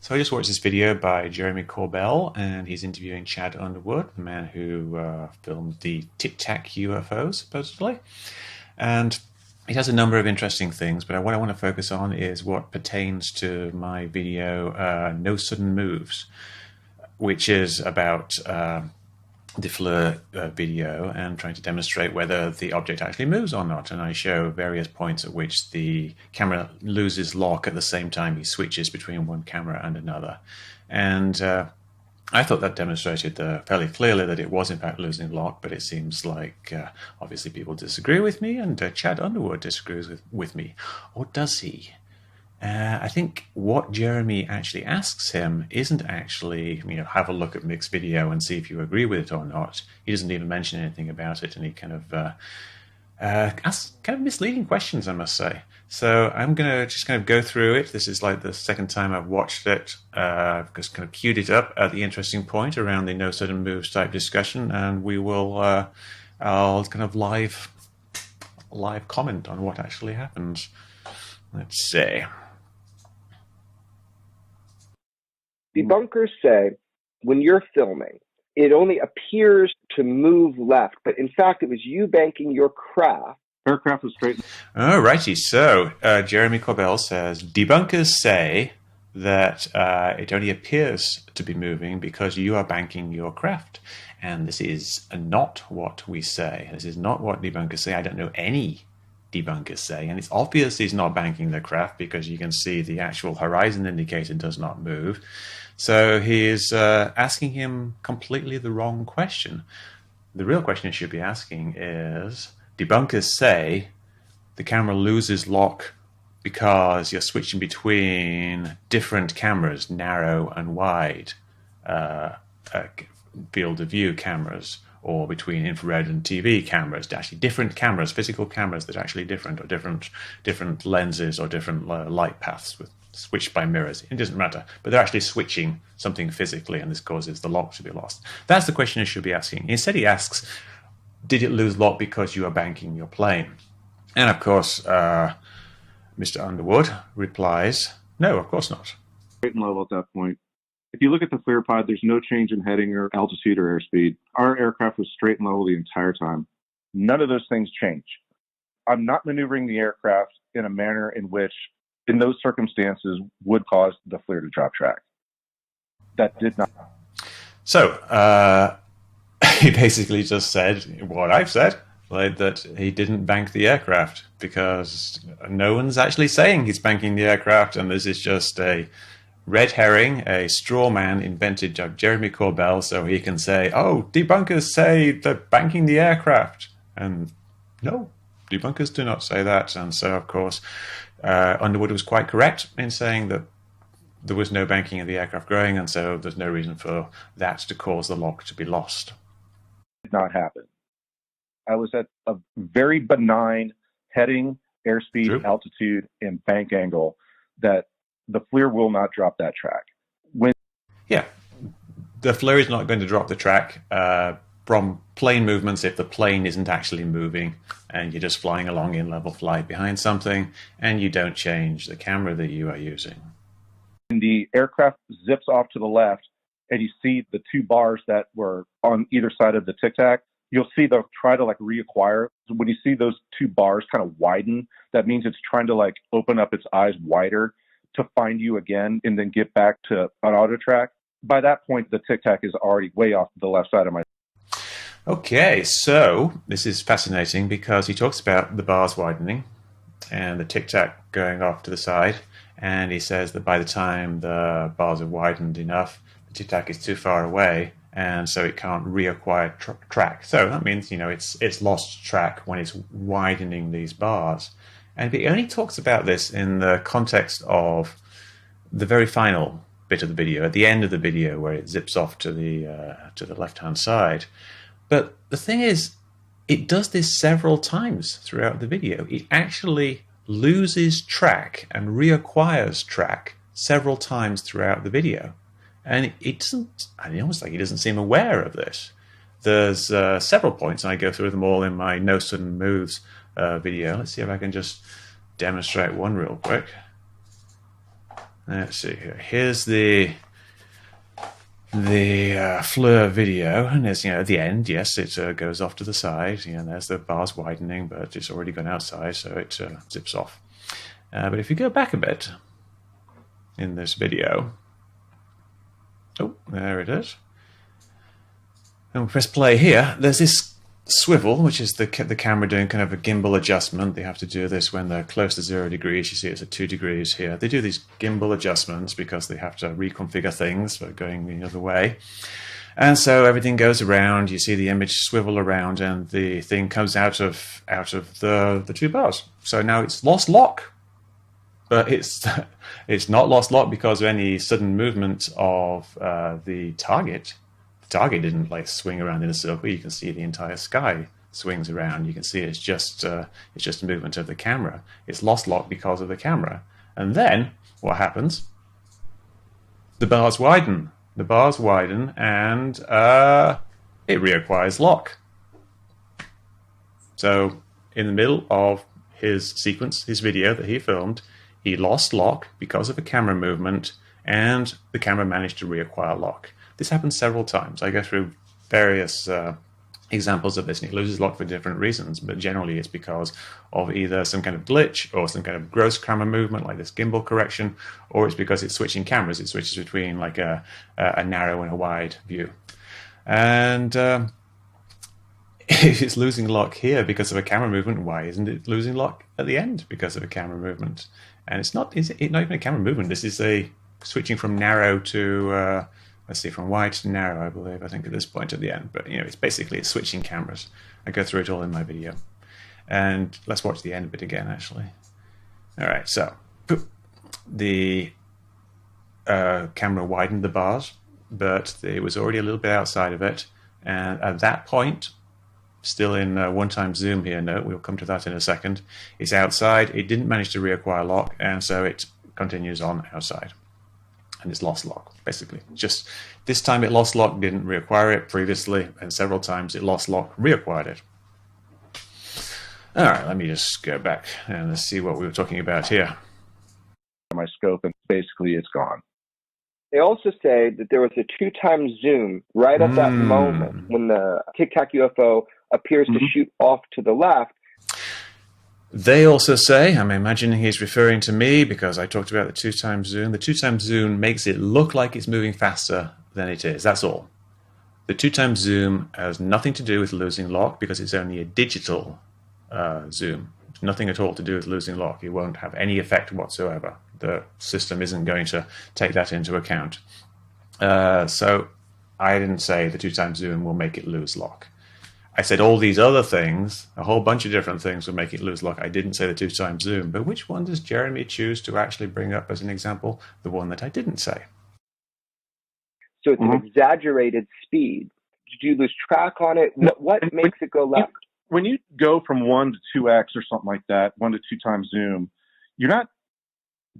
So I just watched this video by Jeremy Corbell, and he's interviewing Chad Underwood, the man who filmed the Tic-Tac UFO, supposedly. And he has a number of interesting things, but what I want to focus on is what pertains to my video, No Sudden Moves, which is about the FLIR video and trying to demonstrate whether the object actually moves or not. And I show various points at which the camera loses lock at the same time he switches between one camera and another. And I thought that demonstrated fairly clearly that it was in fact losing lock, but it seems like obviously people disagree with me, and Chad Underwood disagrees with me. Or does he? I think what Jeremy actually asks him isn't actually, have a look at Mick's video and see if you agree with it or not. He doesn't even mention anything about it, and he kind of asks kind of misleading questions, I must say. So I'm going to just kind of go through it. This is like the second time I've watched it. I've just kind of queued it up at the interesting point around the No Sudden Moves type discussion, and we will, I'll kind of live comment on what actually happened. Let's see. Debunkers say when you're filming, it only appears to move left, but in fact, it was you banking your craft. Aircraft was straight. Oh, righty. So Jeremy Corbell says debunkers say that it only appears to be moving because you are banking your craft. And this is not what we say. This is not what debunkers say. I don't know any debunkers say, and it's obvious he's not banking the craft because you can see the actual horizon indicator does not move. So he is asking him completely the wrong question. The real question he should be asking is, debunkers say the camera loses lock because you're switching between different cameras, narrow and wide field of view cameras, or between infrared and TV cameras, actually different cameras, physical cameras that are actually different, or different lenses or different light paths switched by mirrors. It doesn't matter, but they're actually switching something physically, and this causes the lock to be lost. That's the question he should be asking. Instead, he asks, did it lose lock because you are banking your plane? And of course, Mr. Underwood replies, no, of course not. Straight and level at that point. If you look at the FLIR pod, there's no change in heading or altitude or airspeed. Our aircraft was straight and level the entire time. None of those things change. I'm not maneuvering the aircraft in a manner in which, in those circumstances, would cause the FLIR to drop track. That did not. So he basically just said what I've said, like that he didn't bank the aircraft because no one's actually saying he's banking the aircraft, and this is just a red herring, a straw man invented by Jeremy Corbell so he can say, oh, debunkers say they're banking the aircraft. And no, debunkers do not say that. And so, of course, Underwood was quite correct in saying that there was no banking of the aircraft growing, and so there's no reason for that to cause the lock to be lost. Did not happen. I was at a very benign heading, airspeed, True. altitude, and bank angle that the FLIR will not drop that track. Yeah, the FLIR is not going to drop the track from plane movements if the plane isn't actually moving and you're just flying along in level flight behind something and you don't change the camera that you are using. When the aircraft zips off to the left and you see the two bars that were on either side of the Tic-Tac, you'll see they'll try to reacquire. When you see those two bars kind of widen, that means it's trying to open up its eyes wider to find you again and then get back to an auto track. By that point, the Tic-Tac is already way off the left side of my. Okay, so this is fascinating because he talks about the bars widening and the Tic-Tac going off to the side, and he says that by the time the bars are widened enough, the Tic-Tac is too far away, and so it can't reacquire track. So that means, it's lost track when it's widening these bars. And he only talks about this in the context of the very final bit of the video, at the end of the video, where it zips off to the left-hand side. But the thing is, it does this several times throughout the video. It actually loses track and reacquires track several times throughout the video. And it doesn't, almost like he doesn't seem aware of this. There's several points, and I go through them all in my No Sudden Moves video. Let's see if I can just demonstrate one real quick. Let's see here. Here's the FLIR video, and there's, at the end, yes, it goes off to the side. There's the bars widening, but it's already gone outside, so it zips off. But if you go back a bit in this video, oh, there it is. And we press play here. There's this swivel, which is the camera doing kind of a gimbal adjustment. They have to do this when they're close to 0 degrees. You see it's at 2 degrees here. They do these gimbal adjustments because they have to reconfigure things for going the other way. And so everything goes around. You see the image swivel around, and the thing comes out of the two bars. So now it's lost lock, but it's not lost lock because of any sudden movement of the target. The target didn't swing around in a circle. You can see the entire sky swings around. You can see it's just a movement of the camera. It's lost lock because of the camera. And then what happens? The bars widen. The bars widen, and it reacquires lock. So in the middle of his sequence, his video that he filmed, he lost lock because of a camera movement, and the camera managed to reacquire lock. This happens several times. I go through various examples of this, and it loses lock for different reasons, but generally it's because of either some kind of glitch or some kind of gross camera movement, like this gimbal correction, or it's because it's switching cameras. It switches between a narrow and a wide view. And if it's losing lock here because of a camera movement, why isn't it losing lock at the end because of a camera movement? And it's not even a camera movement. This is a switching from narrow to let's see, from wide to narrow, I think at this point at the end. But it's switching cameras. I go through it all in my video. And let's watch the end of it again, actually. All right, so the camera widened the bars, but it was already a little bit outside of it. And at that point, still in one-time zoom here, note, we'll come to that in a second. It's outside. It didn't manage to reacquire lock, and so it continues on outside. And it's lost lock, basically. Just this time it lost lock, didn't reacquire it previously, and several times it lost lock, reacquired it. All right, let me just go back and let's see what we were talking about here. My scope, and basically it's gone. They also say that there was a 2-time zoom right at that moment when the Tic-Tac UFO appears to shoot off to the left. They also say, I'm imagining he's referring to me because I talked about the 2-time zoom. The 2-time zoom makes it look like it's moving faster than it is. That's all. The 2-time zoom has nothing to do with losing lock because it's only a digital zoom. Nothing at all to do with losing lock. It won't have any effect whatsoever. The system isn't going to take that into account. So I didn't say the 2-time zoom will make it lose lock. I said all these other things, a whole bunch of different things will make it lose lock. I didn't say the 2-time zoom. But which one does Jeremy choose to actually bring up as an example? The one that I didn't say. So it's an exaggerated speed. Did you lose track on it? What makes it go left? When you go from 1 to 2x or something like that, 1 to 2-time zoom, you're not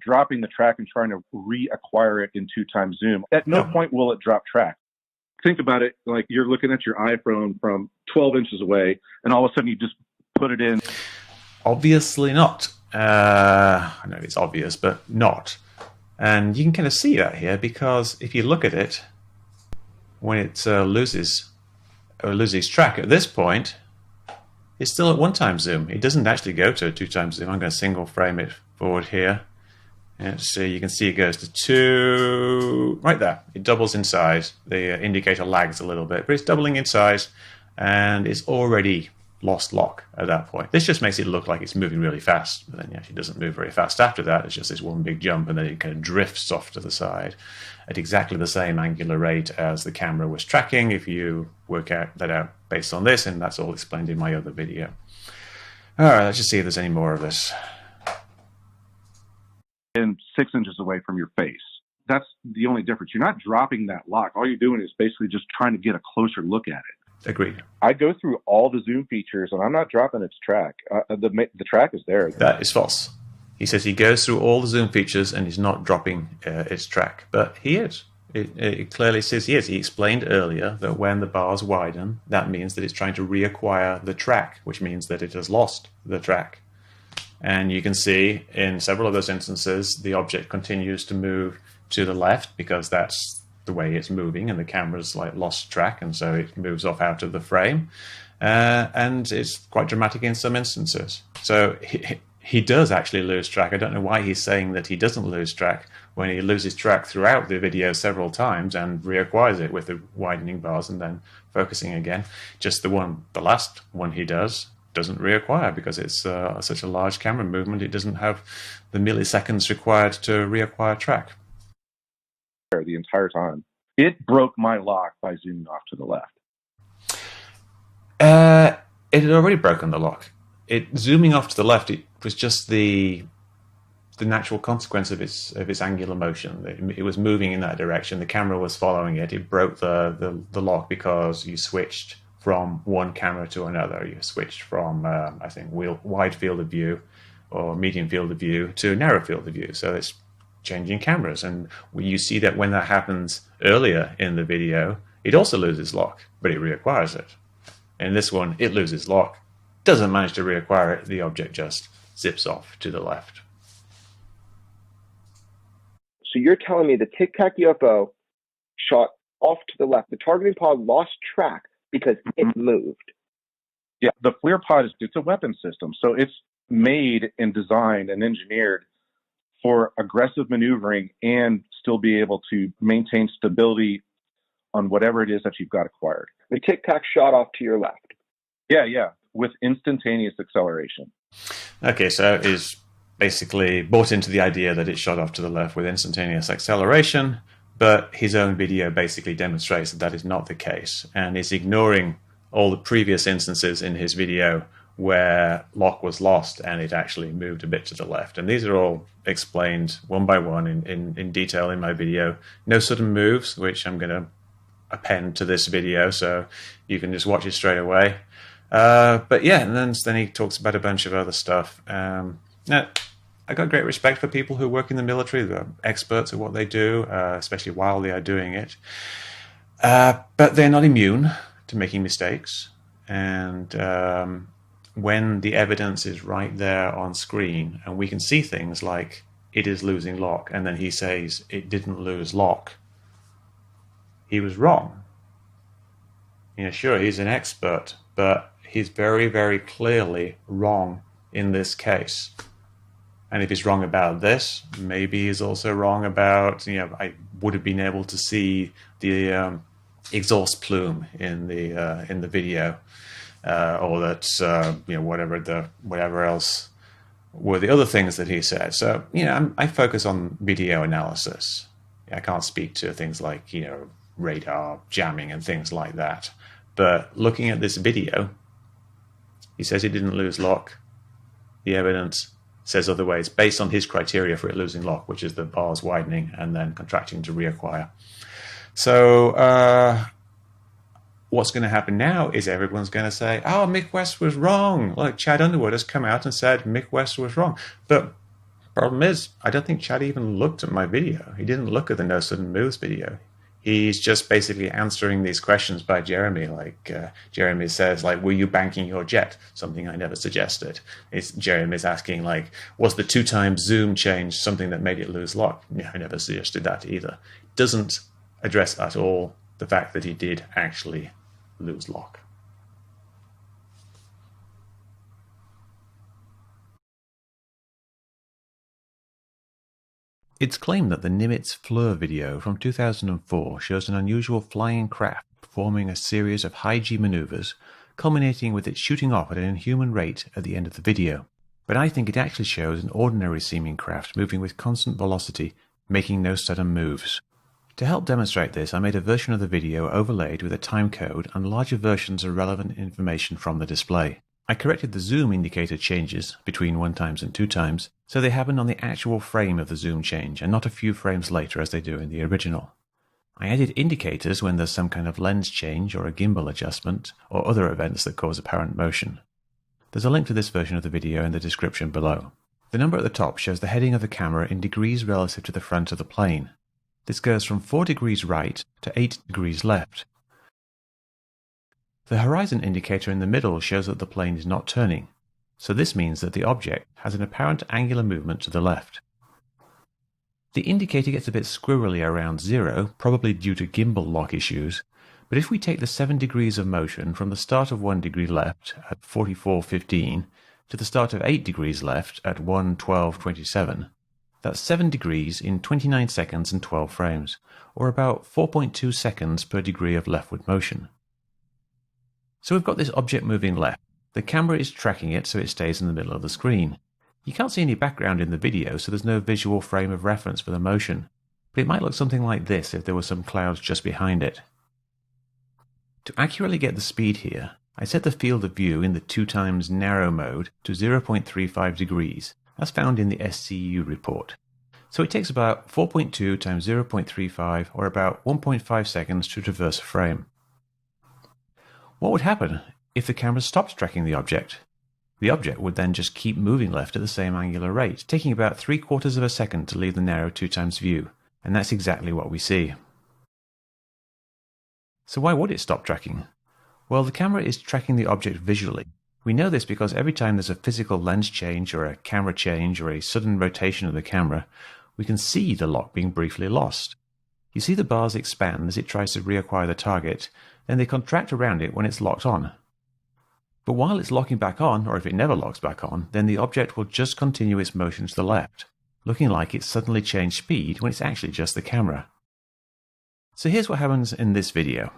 dropping the track and trying to reacquire it in 2-time zoom. At no point will it drop track. Think about it like you're looking at your iPhone from 12 inches away, and all of a sudden you just put it in. Obviously not. I know it's obvious, but not. And you can kind of see that here because if you look at it, when it loses track at this point, it's still at 1-time zoom. It doesn't actually go to a 2-time zoom. I'm going to single frame it forward here. And so you can see it goes to 2, right there. It doubles in size. The indicator lags a little bit, but it's doubling in size, and it's already lost lock at that point. This just makes it look like it's moving really fast, but then it actually doesn't move very fast after that. It's just this one big jump, and then it kind of drifts off to the side at exactly the same angular rate as the camera was tracking, if you work that out based on this, and that's all explained in my other video. All right, let's just see if there's any more of this. And 6 inches away from your face. That's the only difference. You're not dropping that lock. All you're doing is basically just trying to get a closer look at it. Agreed. I go through all the zoom features, and I'm not dropping its track. The track is there. That is false. He says he goes through all the zoom features and he's not dropping its track. But he is. It clearly says he is. He explained earlier that when the bars widen, that means that it's trying to reacquire the track, which means that it has lost the track. And you can see in several of those instances, the object continues to move to the left because that's the way it's moving, and the camera's like lost track, and so it moves off out of the frame. And it's quite dramatic in some instances. So he does actually lose track. I don't know why he's saying that he doesn't lose track when he loses track throughout the video several times and reacquires it with the widening bars and then focusing again. Just the last one he doesn't reacquire because it's such a large camera movement. It doesn't have the milliseconds required to reacquire track. The entire time. It broke my lock by zooming off to the left. It had already broken the lock. Zooming off to the left, it was just the natural consequence of its angular motion. It was moving in that direction. The camera was following it. It broke the lock because you switched from one camera to another. You switched from, I think, wide field of view or medium field of view to narrow field of view. So it's changing cameras. And you see that when that happens earlier in the video, it also loses lock, but it reacquires it. In this one, it loses lock, doesn't manage to reacquire it. The object just zips off to the left. So you're telling me the Tic-Tac UFO shot off to the left. The targeting pod lost track because it moved. Yeah, the FLIR pod it's a weapon system. So it's made and designed and engineered for aggressive maneuvering and still be able to maintain stability on whatever it is that you've got acquired. The Tic-Tac shot off to your left. Yeah, with instantaneous acceleration. Okay, so he's basically bought into the idea that it shot off to the left with instantaneous acceleration, but his own video basically demonstrates that that is not the case, and is ignoring all the previous instances in his video where lock was lost and it actually moved a bit to the left. And these are all explained one by one in detail in my video. No sudden moves, which I'm going to append to this video, so you can just watch it straight away. But yeah, and then he talks about a bunch of other stuff. Now, I got great respect for people who work in the military. They're experts at what they do, especially while they are doing it. But they're not immune to making mistakes. And when the evidence is right there on screen, and we can see things like it is losing lock, and then he says it didn't lose lock, he was wrong. You know, sure, he's an expert, but he's very, very clearly wrong in this case. And if he's wrong about this, maybe he's also wrong about, I would have been able to see the exhaust plume in the video, or that whatever else were the other things that he said. So I focus on video analysis. I can't speak to things like radar jamming and things like that. But looking at this video, he says he didn't lose lock. The evidence says otherwise, based on his criteria for it losing lock, which is the bars widening and then contracting to reacquire. So what's going to happen now is everyone's going to say, oh, Mick West was wrong. Like, Chad Underwood has come out and said Mick West was wrong. But the problem is, I don't think Chad even looked at my video. He didn't look at the No Sudden Moves video. He's just basically answering these questions by Jeremy. Like Jeremy says, were you banking your jet? Something I never suggested. Jeremy's asking, was the 2x zoom change something that made it lose lock? Yeah, I never suggested that either. Doesn't address at all the fact that he did actually lose lock. It's claimed that the Nimitz FLIR video from 2004 shows an unusual flying craft performing a series of high-G maneuvers, culminating with it shooting off at an inhuman rate at the end of the video. But I think it actually shows an ordinary-seeming craft moving with constant velocity, making no sudden moves. To help demonstrate this, I made a version of the video overlaid with a timecode and larger versions of relevant information from the display. I corrected the zoom indicator changes between 1x and 2x, so they happen on the actual frame of the zoom change and not a few frames later as they do in the original. I added indicators when there's some kind of lens change or a gimbal adjustment or other events that cause apparent motion. There's a link to this version of the video in the description below. The number at the top shows the heading of the camera in degrees relative to the front of the plane. This goes from 4 degrees right to 8 degrees left. The horizon indicator in the middle shows that the plane is not turning, so this means that the object has an apparent angular movement to the left. The indicator gets a bit squirrely around 0, probably due to gimbal lock issues, but if we take the 7 degrees of motion from the start of 1 degree left at 44.15 to the start of 8 degrees left at 1:12.27, that's 7 degrees in 29 seconds and 12 frames, or about 4.2 seconds per degree of leftward motion. So we've got this object moving left. The camera is tracking it so it stays in the middle of the screen. You can't see any background in the video, so there's no visual frame of reference for the motion, but it might look something like this if there were some clouds just behind it. To accurately get the speed here, I set the field of view in the 2x narrow mode to 0.35 degrees, as found in the SCU report. So it takes about 4.2 times 0.35, or about 1.5 seconds to traverse a frame. What would happen if the camera stops tracking the object? The object would then just keep moving left at the same angular rate, taking about 3/4 of a second to leave the narrow 2x view, and that's exactly what we see. So why would it stop tracking? Well, the camera is tracking the object visually. We know this because every time there's a physical lens change or a camera change or a sudden rotation of the camera, we can see the lock being briefly lost. You see the bars expand as it tries to reacquire the target, then they contract around it when it's locked on. But while it's locking back on, or if it never locks back on, then the object will just continue its motion to the left, looking like it's suddenly changed speed when it's actually just the camera. So here's what happens in this video.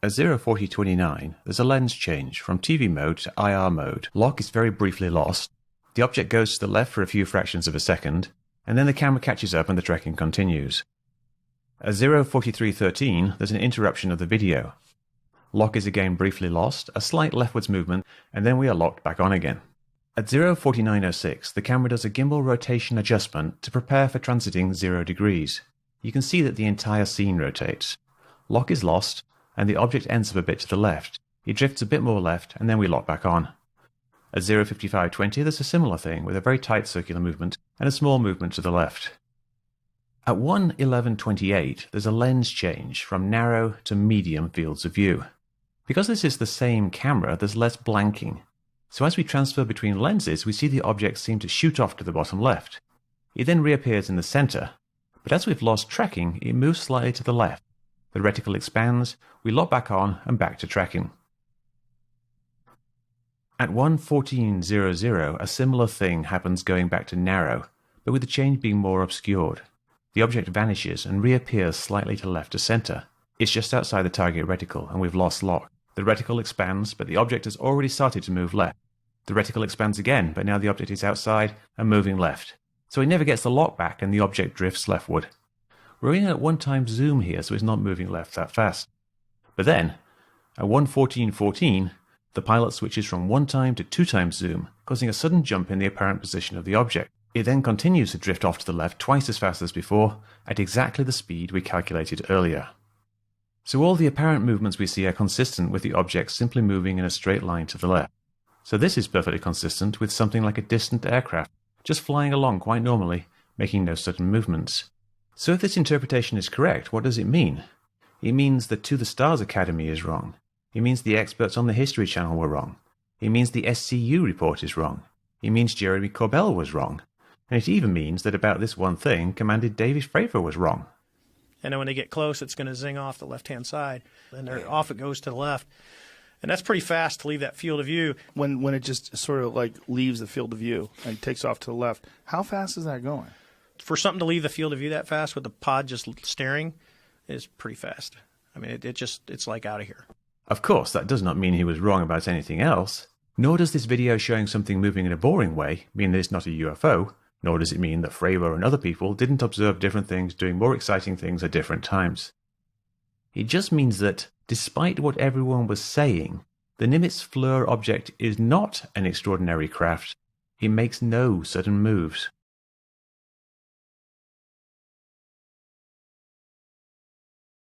At 0:40.29, there's a lens change from TV mode to IR mode. Lock is very briefly lost. The object goes to the left for a few fractions of a second, and then the camera catches up and the tracking continues. At 0:43.13, there's an interruption of the video. Lock is again briefly lost, a slight leftwards movement, and then we are locked back on again. At 0:49.06, the camera does a gimbal rotation adjustment to prepare for transiting 0 degrees. You can see that the entire scene rotates. Lock is lost, and the object ends up a bit to the left. It drifts a bit more left, and then we lock back on. At 0:55.20, there's a similar thing with a very tight circular movement and a small movement to the left. At 1:11.28, there's a lens change from narrow to medium fields of view. Because this is the same camera, there's less blanking. So as we transfer between lenses, we see the object seem to shoot off to the bottom left. It then reappears in the center, but as we've lost tracking, it moves slightly to the left. The reticle expands, we lock back on and back to tracking. At 1:14.00, a similar thing happens going back to narrow, but with the change being more obscured. The object vanishes and reappears slightly to left to center. It's just outside the target reticle and we've lost lock. The reticle expands, but the object has already started to move left. The reticle expands again, but now the object is outside and moving left. So it never gets the lock back and the object drifts leftward. We're in at 1x zoom here, so it's not moving left that fast. But then, at 1:14.14, the pilot switches from 1x to 2x zoom, causing a sudden jump in the apparent position of the object. It then continues to drift off to the left twice as fast as before, at exactly the speed we calculated earlier. So all the apparent movements we see are consistent with the object simply moving in a straight line to the left. So this is perfectly consistent with something like a distant aircraft, just flying along quite normally, making no sudden movements. So if this interpretation is correct, what does it mean? It means the To the Stars Academy is wrong. It means the experts on the History Channel were wrong. It means the SCU report is wrong. It means Jeremy Corbell was wrong. And it even means that about this one thing, Commander David Fravor was wrong. And then when they get close, it's going to zing off the left-hand side. And off it goes to the left. And that's pretty fast to leave that field of view. When it just sort of like leaves the field of view and takes off to the left, how fast is that going? For something to leave the field of view that fast with the pod just staring is pretty fast. I mean, it's like out of here. Of course, that does not mean he was wrong about anything else. Nor does this video showing something moving in a boring way mean that it's not a UFO. Nor does it mean that Fravor and other people didn't observe different things doing more exciting things at different times. It just means that, despite what everyone was saying, the Nimitz FLIR object is not an extraordinary craft. It makes no sudden moves.